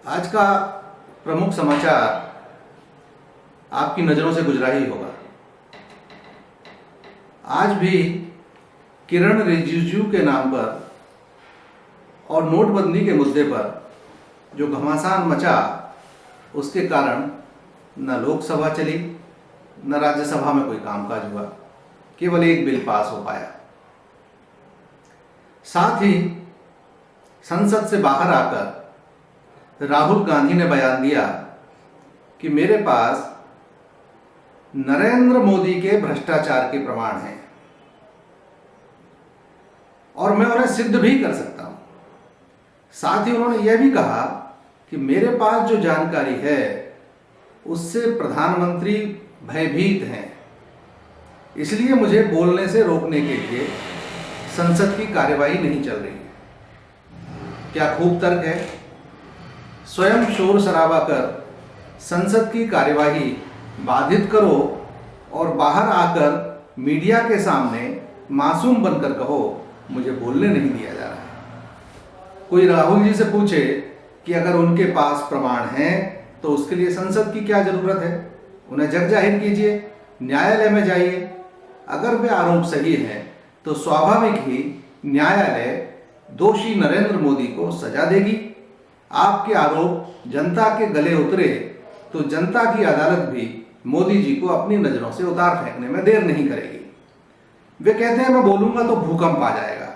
आज का प्रमुख समाचार आपकी नज़रों से गुजरा ही होगा। आज भी किरण रिजिजू के नाम पर और नोटबंदी के मुद्दे पर जो घमासान मचा, उसके कारण न लोकसभा चली न राज्यसभा में कोई कामकाज हुआ, केवल एक बिल पास हो पाया। साथ ही संसद से बाहर आकर राहुल गांधी ने बयान दिया कि मेरे पास नरेंद्र मोदी के भ्रष्टाचार के प्रमाण हैं और मैं उन्हें सिद्ध भी कर सकता हूं। साथ ही उन्होंने यह भी कहा कि मेरे पास जो जानकारी है उससे प्रधानमंत्री भयभीत हैं, इसलिए मुझे बोलने से रोकने के लिए संसद की कार्यवाही नहीं चल रही है। क्या खूब तर्क है। स्वयं शोर शराबा कर संसद की कार्यवाही बाधित करो और बाहर आकर मीडिया के सामने मासूम बनकर कहो मुझे बोलने नहीं दिया जा रहा है। कोई राहुल जी से पूछे कि अगर उनके पास प्रमाण हैं तो उसके लिए संसद की क्या जरूरत है, उन्हें जग जाहिर कीजिए, न्यायालय में जाइए। अगर वे आरोप सही हैं तो स्वाभाविक ही न्यायालय दोषी नरेंद्र मोदी को सजा देगी। आपके आरोप जनता के गले उतरे तो जनता की अदालत भी मोदी जी को अपनी नजरों से उतार फेंकने में देर नहीं करेगी। वे कहते हैं मैं बोलूंगा तो भूकंप आ जाएगा।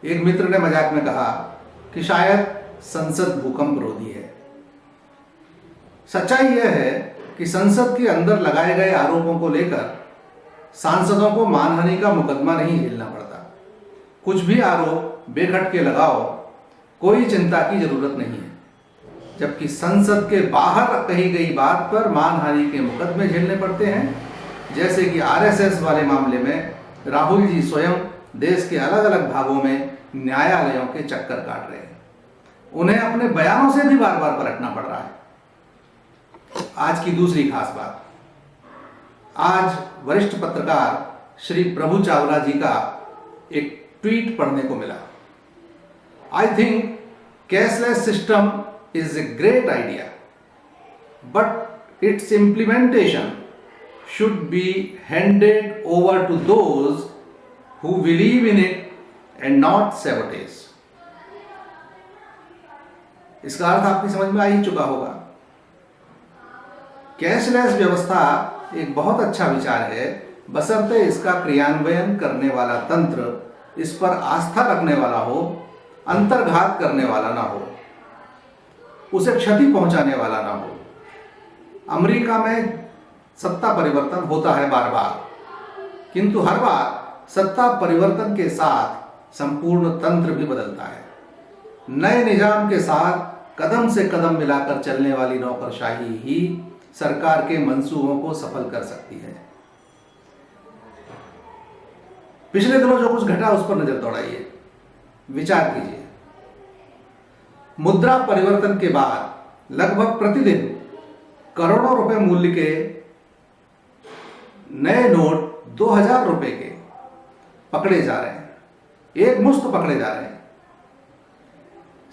एक मित्र ने मजाक में कहा कि शायद संसद भूकंप रोधी है। सच्चाई यह है कि संसद के अंदर लगाए गए आरोपों को लेकर सांसदों को मानहानि का मुकदमा नहीं झेलना पड़ता। कुछ भी आरोप बेखटके लगाओ, कोई चिंता की जरूरत नहीं है। जबकि संसद के बाहर कही गई बात पर मानहानि के मुकदमे झेलने पड़ते हैं, जैसे कि आरएसएस वाले मामले में राहुल जी स्वयं देश के अलग अलग भागों में न्यायालयों के चक्कर काट रहे हैं। उन्हें अपने बयानों से भी बार बार पलटना पड़ रहा है। आज की दूसरी खास बात, आज वरिष्ठ पत्रकार श्री प्रभु चावला जी का एक ट्वीट पढ़ने को मिला। I think cashless system is a great idea, but its implementation should be handed over to those who believe in it and not sabotage. इसका अर्थ आपकी समझ में आ ही चुका होगा। कैशलेस व्यवस्था एक बहुत अच्छा विचार है, बशर्ते इसका क्रियान्वयन करने वाला तंत्र इस पर आस्था रखने वाला हो, अंतर्घात करने वाला ना हो, उसे क्षति पहुंचाने वाला ना हो। अमेरिका में सत्ता परिवर्तन होता है बार बार, किंतु हर बार सत्ता परिवर्तन के साथ संपूर्ण तंत्र भी बदलता है। नए निजाम के साथ कदम से कदम मिलाकर चलने वाली नौकरशाही ही सरकार के मंसूबों को सफल कर सकती है। पिछले दिनों जो कुछ घटा उस पर नजर दौड़ाइए, विचार कीजिए। मुद्रा परिवर्तन के बाद लगभग प्रतिदिन करोड़ों रुपए मूल्य के नए नोट 2000 रुपए के पकड़े जा रहे हैं, एक मुश्त पकड़े जा रहे हैं,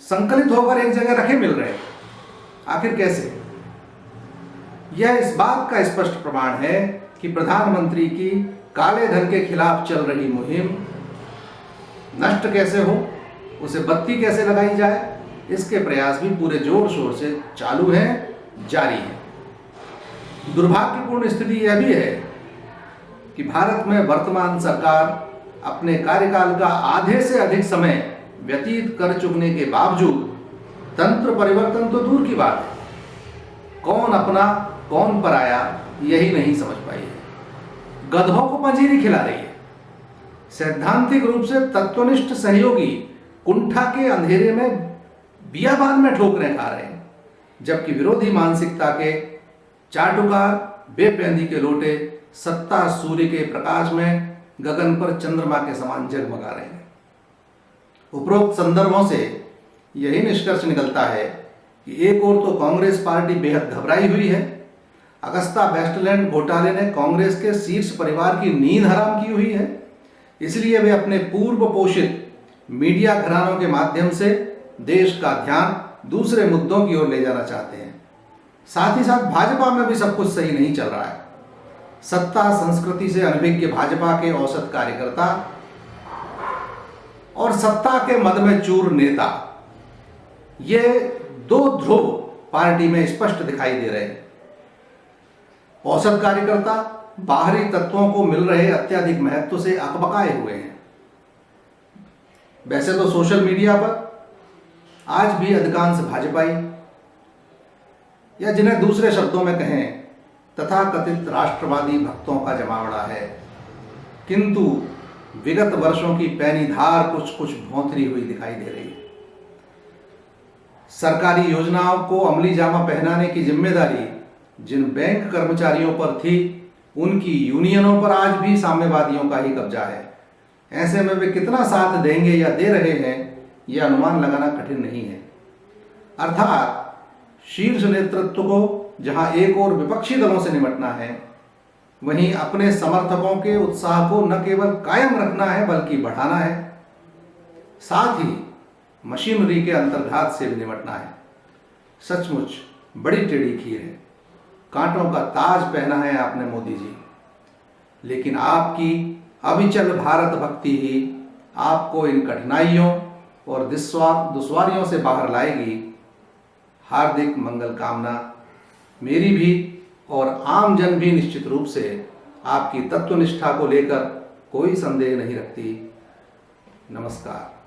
संकलित होकर एक जगह रखे मिल रहे हैं। आखिर कैसे? यह इस बात का स्पष्ट प्रमाण है कि प्रधानमंत्री की काले धन के खिलाफ चल रही मुहिम नष्ट कैसे हो, उसे बत्ती कैसे लगाई जाए, इसके प्रयास भी पूरे जोर शोर से चालू हैं, जारी हैं। दुर्भाग्यपूर्ण स्थिति यह भी है कि भारत में वर्तमान सरकार अपने कार्यकाल का आधे से अधिक समय व्यतीत कर चुकने के बावजूद तंत्र परिवर्तन तो दूर की बात है, कौन अपना कौन पराया यही नहीं समझ पाई है। गधों को पंजीरी खिला रही है। सैद्धांतिक रूप से तत्वनिष्ठ सहयोगी कुंठा के अंधेरे में बियाबान में ठोकरें खा रहे हैं, जबकि विरोधी मानसिकता के चाटुकार बेपेंदी के लोटे सत्ता सूर्य के प्रकाश में गगन पर चंद्रमा के समान जगमगा रहे हैं। उपरोक्त संदर्भों से यही निष्कर्ष निकलता है कि एक ओर तो कांग्रेस पार्टी बेहद घबराई हुई है। अगस्ता वेस्टलैंड घोटाले ने कांग्रेस के शीर्ष परिवार की नींद हराम की हुई है, इसलिए वे अपने पूर्व पोषित मीडिया घरानों के माध्यम से देश का ध्यान दूसरे मुद्दों की ओर ले जाना चाहते हैं। साथ ही साथ भाजपा में भी सब कुछ सही नहीं चल रहा है। सत्ता संस्कृति से अनभिज्ञ भाजपा के औसत कार्यकर्ता और सत्ता के मद में चूर नेता, ये दो ध्रुव पार्टी में स्पष्ट दिखाई दे रहे हैं। औसत कार्यकर्ता बाहरी तत्वों को मिल रहे अत्यधिक महत्व से अकबकाए हुए हैं। वैसे तो सोशल मीडिया पर आज भी अधिकांश भाजपाई, या जिन्हें दूसरे शब्दों में कहें तथाकथित राष्ट्रवादी भक्तों का जमावड़ा है, किंतु विगत वर्षों की पैनी धार कुछ कुछ भौंतरी हुई दिखाई दे रही है। सरकारी योजनाओं को अमली जामा पहनाने की जिम्मेदारी जिन बैंक कर्मचारियों पर थी, उनकी यूनियनों पर आज भी साम्यवादियों का ही कब्जा है। ऐसे में वे कितना साथ देंगे या दे रहे हैं, यह अनुमान लगाना कठिन नहीं है। अर्थात शीर्ष नेतृत्व को जहां एक और विपक्षी दलों से निपटना है, वहीं अपने समर्थकों के उत्साह को न केवल कायम रखना है बल्कि बढ़ाना है। साथ ही मशीनरी के अंतर्घात से भी निपटना है। सचमुच बड़ी टेढ़ी खीर है। कांटों का ताज पहना है आपने मोदी जी, लेकिन आपकी अविचल भारत भक्ति ही आपको इन कठिनाइयों और दुश्वारियों से बाहर लाएगी। हार्दिक मंगल कामना मेरी भी और आम जन भी निश्चित रूप से आपकी तत्वनिष्ठा को लेकर कोई संदेह नहीं रखती। नमस्कार।